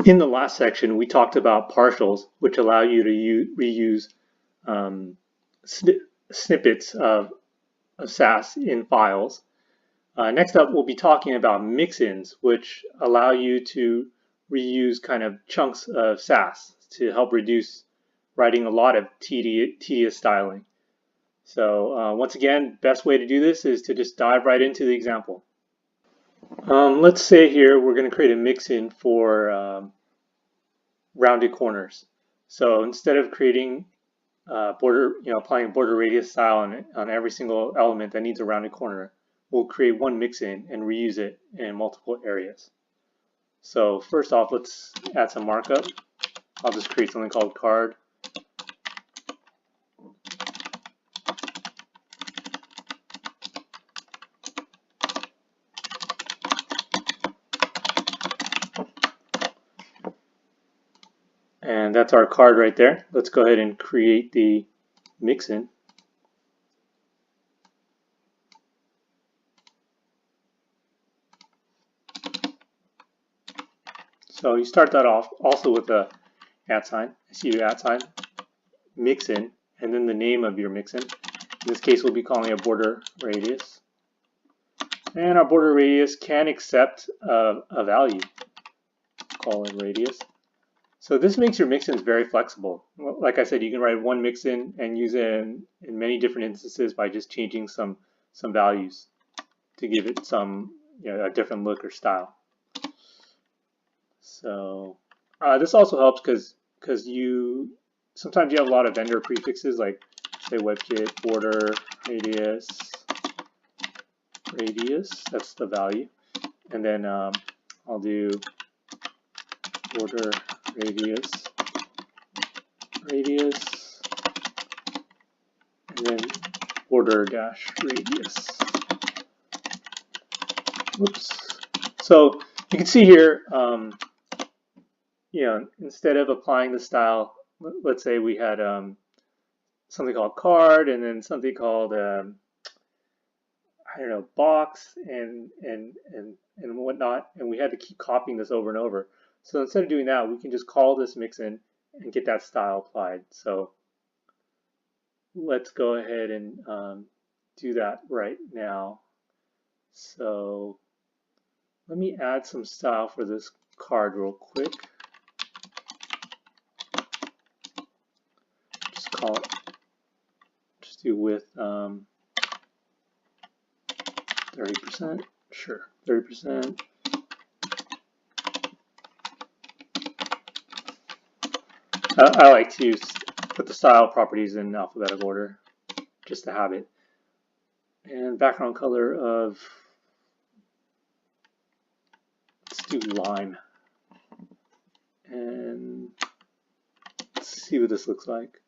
In the last section, we talked about partials, which allow you to reuse snippets of Sass in files. Next up, we'll be talking about mix-ins, which allow you to reuse kind of chunks of Sass to help reduce writing a lot of tedious styling. So once again, best way to do this is to just dive right into the example. Let's say here we're going to create a mix-in for rounded corners. So instead of creating applying a border radius style on every single element that needs a rounded corner, we'll create one mix-in and reuse it in multiple areas. So first off, let's add some markup. I'll just create something called card. And that's our card right there. Let's go ahead and create the mix-in. So you start that off also with a @, mix-in, and then the name of your mix-in. In this case, we'll be calling it border radius. And our border radius can accept a value. Call it radius. So this makes your mix-ins very flexible. Like I said, you can write one mix-in and use it in many different instances by just changing some values to give it some a different look or style. So this also helps because sometimes you have a lot of vendor prefixes like say WebKit border radius, that's the value, and then I'll do border radius, and then border dash radius. Whoops. So you can see here, instead of applying the style, let's say we had something called card and then something called I don't know, box and whatnot, and we had to keep copying this over and over. So instead of doing that, we can just call this mix-in and get that style applied. So let's go ahead and do that right now. So let me add some style for this card real quick. Just call it, just do width 30%, sure, 30%. I like to put the style properties in alphabetical order just to have it. And background color of, let's do lime. And let's see what this looks like.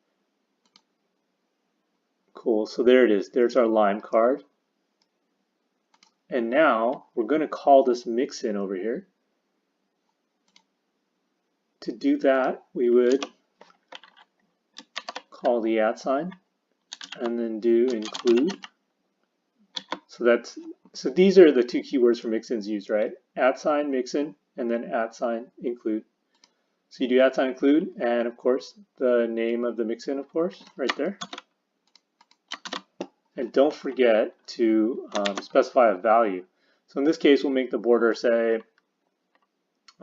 Cool, so there it is. There's our lime card. And now we're going to call this mix-in over here. To do that, we would call the @ and then do include. So these are the two keywords for mix-ins used, right? @ mix-in and then @ include. So you do @ include, and of course the name of the mix-in, of course, right there. And don't forget to specify a value. So in this case, we'll make the border say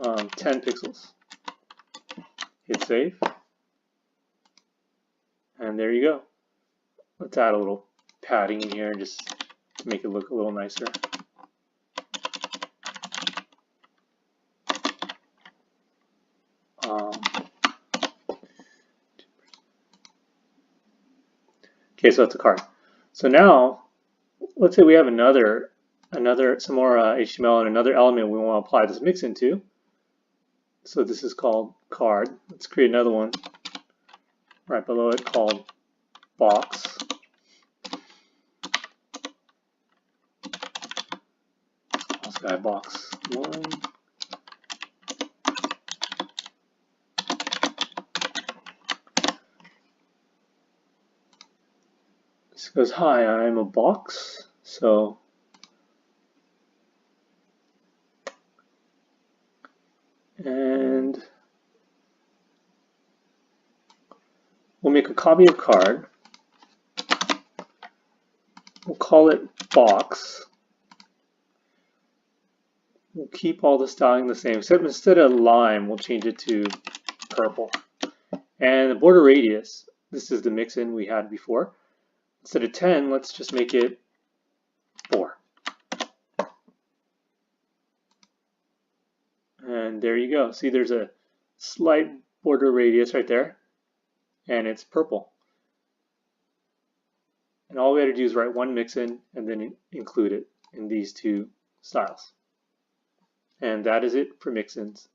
10 pixels. Hit save. And there you go. Let's add a little padding in here just to make it look a little nicer. Okay, so that's a card. So now, let's say we have some more HTML and another element we want to apply this mix into. So this is called card. Let's create another one right below it called box. Also got box 1. This goes, hi, I'm a box. So and copy of card. We'll call it box. We'll keep all the styling the same, except instead of lime, we'll change it to purple. And the border radius, this is the mix-in we had before. Instead of 10, let's just make it 4. And there you go. See, there's a slight border radius right there, and it's purple. And all we had to do is write one mix-in and then include it in these two styles. And that is it for mix-ins.